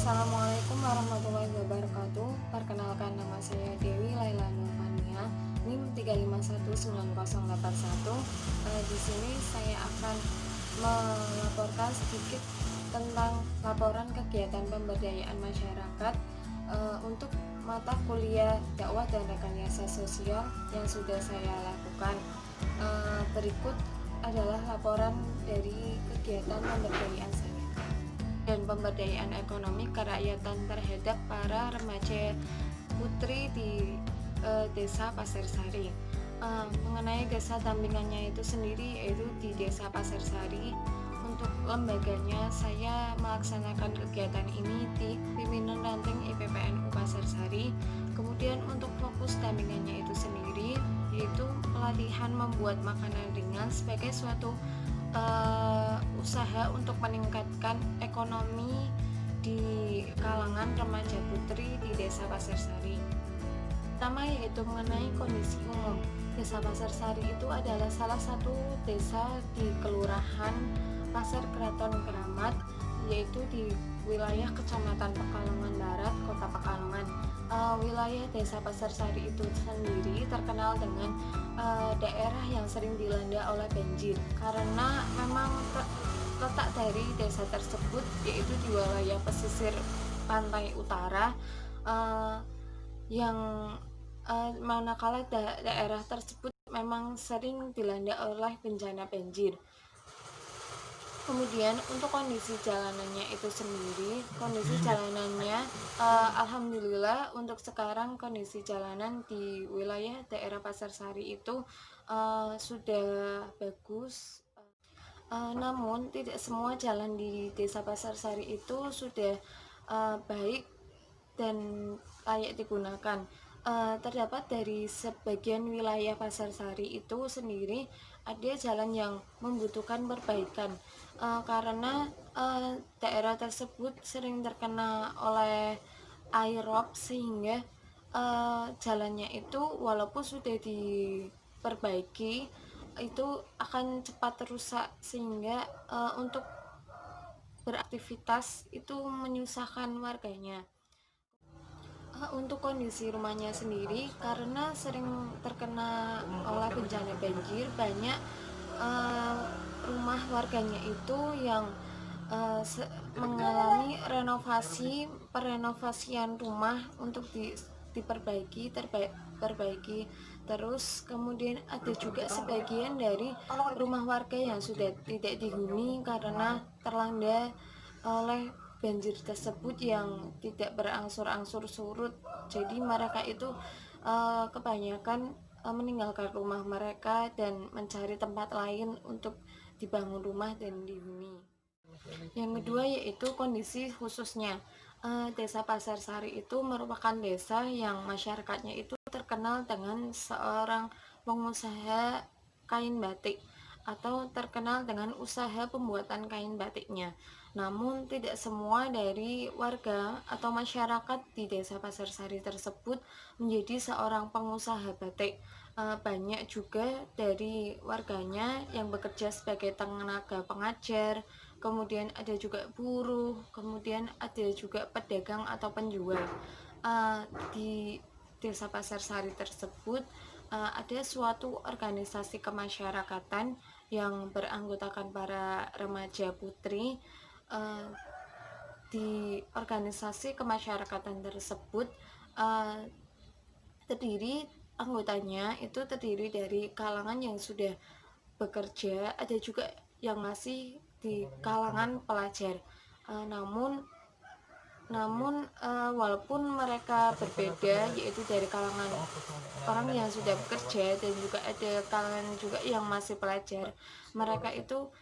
Assalamualaikum warahmatullahi wabarakatuh. Perkenalkan, nama saya Dewi Laila Nurfania, NIM 3519081. Di sini saya akan melaporkan sedikit tentang laporan kegiatan pemberdayaan masyarakat untuk mata kuliah dakwah dan rekayasa sosial yang sudah saya lakukan. Berikut adalah laporan dari kegiatan pemberdayaan saya dan pemberdayaan ekonomi kerakyatan terhadap para remaja putri di Desa Pasir Sari. Mengenai desa dampingannya itu sendiri, yaitu di Desa Pasir Sari. Untuk lembaganya, saya melaksanakan kegiatan ini di pimpinan ranting IPPNU Pasir Sari. Kemudian untuk fokus dampingannya itu sendiri, yaitu pelatihan membuat makanan ringan sebagai suatu usaha untuk meningkatkan ekonomi di kalangan remaja putri di Desa Pasir Sari. Pertama yaitu mengenai kondisi umum. Desa Pasir Sari itu adalah salah satu desa di Kelurahan Pasir Kraton Keramat, yaitu di wilayah Kecamatan Pekalongan Barat, Kota Pekalongan. Wilayah Desa Pasir Sari itu sendiri terkenal dengan daerah yang sering dilanda oleh banjir, karena memang letak dari desa tersebut yaitu di wilayah pesisir pantai utara, yang manakala daerah tersebut memang sering dilanda oleh bencana banjir. Kemudian untuk kondisi jalanannya itu sendiri, kondisi jalanannya alhamdulillah untuk sekarang kondisi jalanan di wilayah daerah Pasir Sari itu sudah bagus. Namun tidak semua jalan di Desa Pasir Sari itu sudah baik dan layak digunakan. Terdapat dari sebagian wilayah Pasir Sari itu sendiri ada jalan yang membutuhkan perbaikan, karena daerah tersebut sering terkena oleh air rob, sehingga jalannya itu walaupun sudah diperbaiki itu akan cepat rusak, sehingga untuk beraktivitas itu menyusahkan warganya. Untuk kondisi rumahnya sendiri, karena sering terkena oleh bencana banjir, banyak rumah warganya itu yang mengalami perenovasian rumah untuk diperbaiki, perbaiki terus. Kemudian ada juga sebagian dari rumah warga yang sudah tidak dihuni karena terlanda oleh banjir tersebut yang tidak berangsur-angsur surut. Jadi mereka itu kebanyakan meninggalkan rumah mereka dan mencari tempat lain untuk dibangun rumah dan dihuni. Yang kedua yaitu kondisi khususnya. Desa Pasir Sari itu merupakan desa yang masyarakatnya itu terkenal dengan seorang pengusaha kain batik, atau terkenal dengan usaha pembuatan kain batiknya. Namun tidak semua dari warga atau masyarakat di Desa Pasir Sari tersebut menjadi seorang pengusaha batik. Banyak juga dari warganya yang bekerja sebagai tenaga pengajar, kemudian ada juga buruh, kemudian ada juga pedagang atau penjual. Di Desa Pasir Sari tersebut ada suatu organisasi kemasyarakatan yang beranggotakan para remaja putri. Di organisasi kemasyarakatan tersebut anggotanya itu terdiri dari kalangan yang sudah bekerja, ada juga yang masih di kalangan pelajar. Namun walaupun mereka berbeda, yaitu dari kalangan orang yang sudah bekerja dan juga ada kalangan juga yang masih pelajar, mereka itu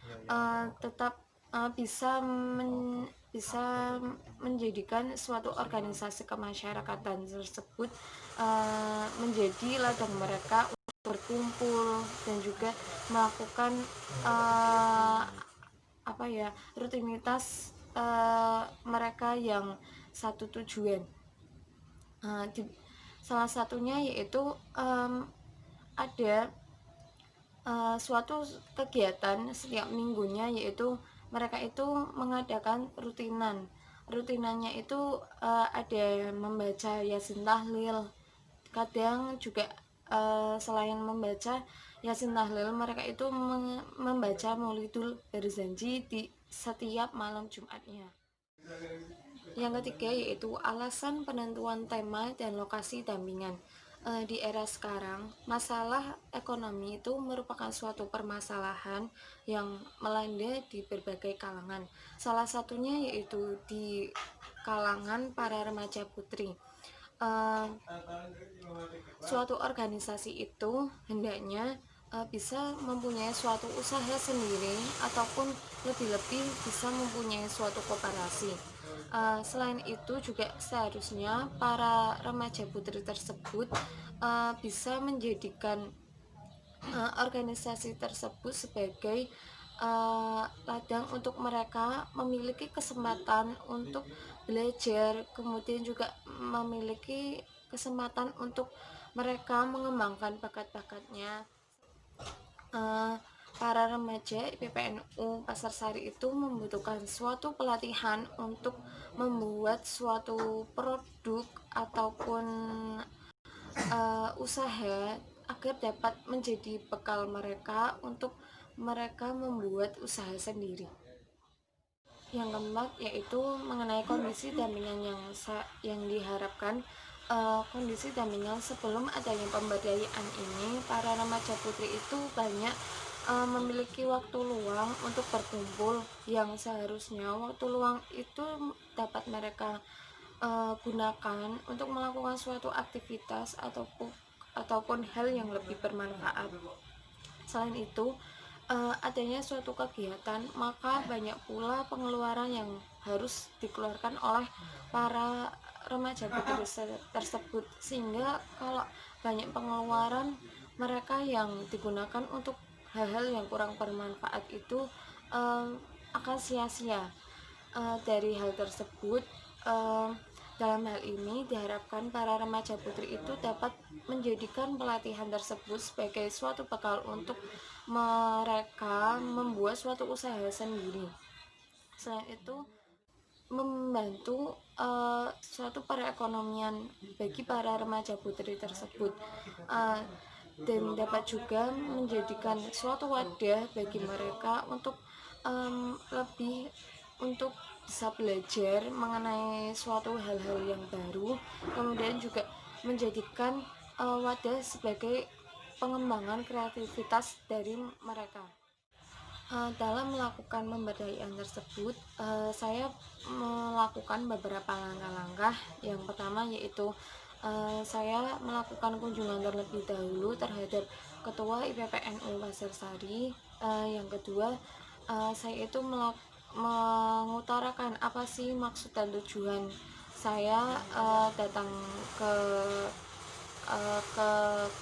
tetap bisa menjadikan suatu organisasi kemasyarakatan tersebut menjadi ladang mereka untuk berkumpul dan juga melakukan rutinitas mereka yang satu tujuan. Salah satunya yaitu ada suatu kegiatan setiap minggunya, yaitu mereka itu mengadakan rutinan rutinannya itu ada membaca Yasin Tahlil. Kadang juga selain membaca Yasin Tahlil, mereka itu membaca Maulidul Berzanji di setiap malam Jumatnya. Yang ketiga yaitu alasan penentuan tema dan lokasi dampingan. Di era sekarang, masalah ekonomi itu merupakan suatu permasalahan yang melanda di berbagai kalangan. Salah satunya yaitu di kalangan para remaja putri. Suatu organisasi itu hendaknya bisa mempunyai suatu usaha sendiri ataupun lebih-lebih bisa mempunyai suatu koperasi. Selain itu juga seharusnya para remaja putri tersebut bisa menjadikan organisasi tersebut sebagai ladang untuk mereka memiliki kesempatan untuk belajar, kemudian juga memiliki kesempatan untuk mereka mengembangkan bakat-bakatnya. Para remaja IPPNU Pasar Sari itu membutuhkan suatu pelatihan untuk membuat suatu produk ataupun usaha agar dapat menjadi bekal mereka untuk mereka membuat usaha sendiri. Yang keempat yaitu mengenai kondisi dampingan yang diharapkan. Kondisi dampingan sebelum adanya pemberdayaan ini, para remaja putri itu banyak memiliki waktu luang untuk berkumpul, yang seharusnya waktu luang itu dapat mereka gunakan untuk melakukan suatu aktivitas ataupun hal yang lebih bermanfaat. Selain itu, adanya suatu kegiatan, maka banyak pula pengeluaran yang harus dikeluarkan oleh para remaja putri tersebut, sehingga kalau banyak pengeluaran mereka yang digunakan untuk hal-hal yang kurang bermanfaat itu akan sia-sia. Dari hal tersebut, dalam hal ini diharapkan para remaja putri itu dapat menjadikan pelatihan tersebut sebagai suatu bekal untuk mereka membuat suatu usaha sendiri. Selain itu, membantu suatu perekonomian bagi para remaja putri tersebut, dan dapat juga menjadikan suatu wadah bagi mereka untuk lebih untuk bisa belajar mengenai suatu hal-hal yang baru, kemudian juga menjadikan wadah sebagai pengembangan kreativitas dari mereka. Dalam melakukan pemberdayaan tersebut, saya melakukan beberapa langkah-langkah. Yang pertama yaitu saya melakukan kunjungan terlebih dahulu terhadap Ketua IPPNU Pasar Sari. Yang kedua, saya itu mengutarakan apa sih maksud dan tujuan saya datang ke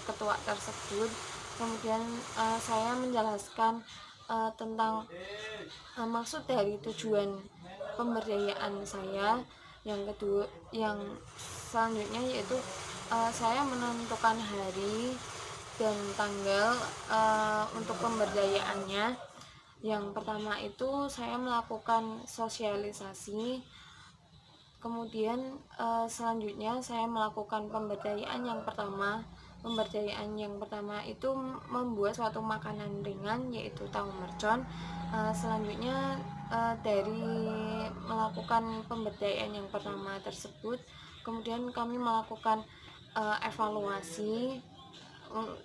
ketua tersebut. Kemudian saya menjelaskan tentang maksud dari tujuan pemberdayaan saya. Yang selanjutnya yaitu saya menentukan hari dan tanggal untuk pemberdayaannya. Yang pertama itu saya melakukan sosialisasi. Kemudian selanjutnya saya melakukan pemberdayaan yang pertama. Pemberdayaan yang pertama itu membuat suatu makanan ringan yaitu tahu mercon. Selanjutnya dari melakukan pemberdayaan yang pertama tersebut, kemudian kami melakukan evaluasi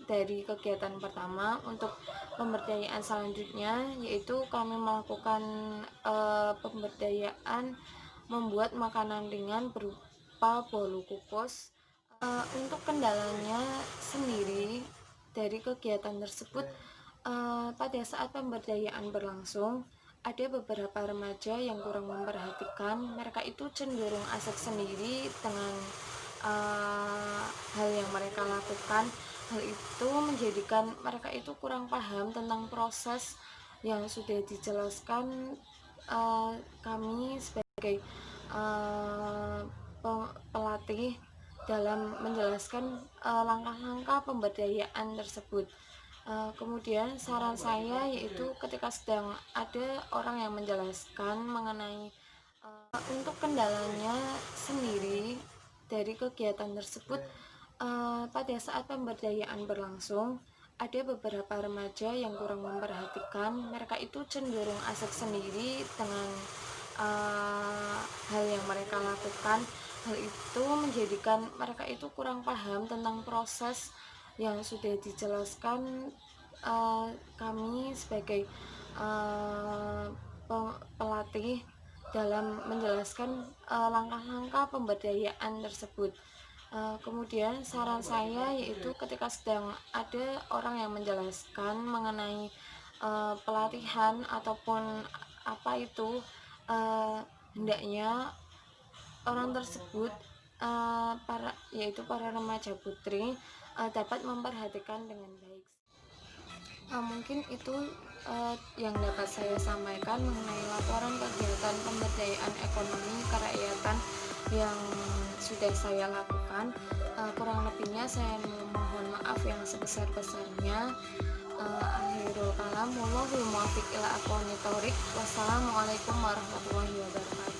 dari kegiatan pertama. Untuk pemberdayaan selanjutnya yaitu kami melakukan pemberdayaan membuat makanan ringan berupa bolu kukus. Untuk kendalanya sendiri dari kegiatan tersebut, pada saat pemberdayaan berlangsung, ada beberapa remaja yang kurang memperhatikan. Mereka itu cenderung asik sendiri dengan hal yang mereka lakukan. Hal itu menjadikan mereka itu kurang paham tentang proses yang sudah dijelaskan kami sebagai pelatih dalam menjelaskan langkah-langkah pemberdayaan tersebut. Kemudian saran saya yaitu ketika sedang ada orang yang menjelaskan mengenai Untuk kendalanya sendiri dari kegiatan tersebut, pada saat pemberdayaan berlangsung, ada beberapa remaja yang kurang memperhatikan. Mereka itu cenderung asik sendiri dengan hal yang mereka lakukan. Hal itu menjadikan mereka itu kurang paham tentang proses yang sudah dijelaskan kami sebagai uh, pelatih dalam menjelaskan langkah-langkah pemberdayaan tersebut. Kemudian saran saya yaitu ketika sedang ada orang yang menjelaskan mengenai pelatihan ataupun apa itu, hendaknya orang tersebut, yaitu para remaja putri, dapat memperhatikan dengan baik. Mungkin itu yang dapat saya sampaikan mengenai laporan kegiatan pemberdayaan ekonomi kerakyatan yang sudah saya lakukan. Kurang lebihnya saya mohon maaf yang sebesar-besarnya. Akhirul kalam, wallahul muwaffiq ila aqwamit thoriq. Wassalamualaikum warahmatullahi wabarakatuh.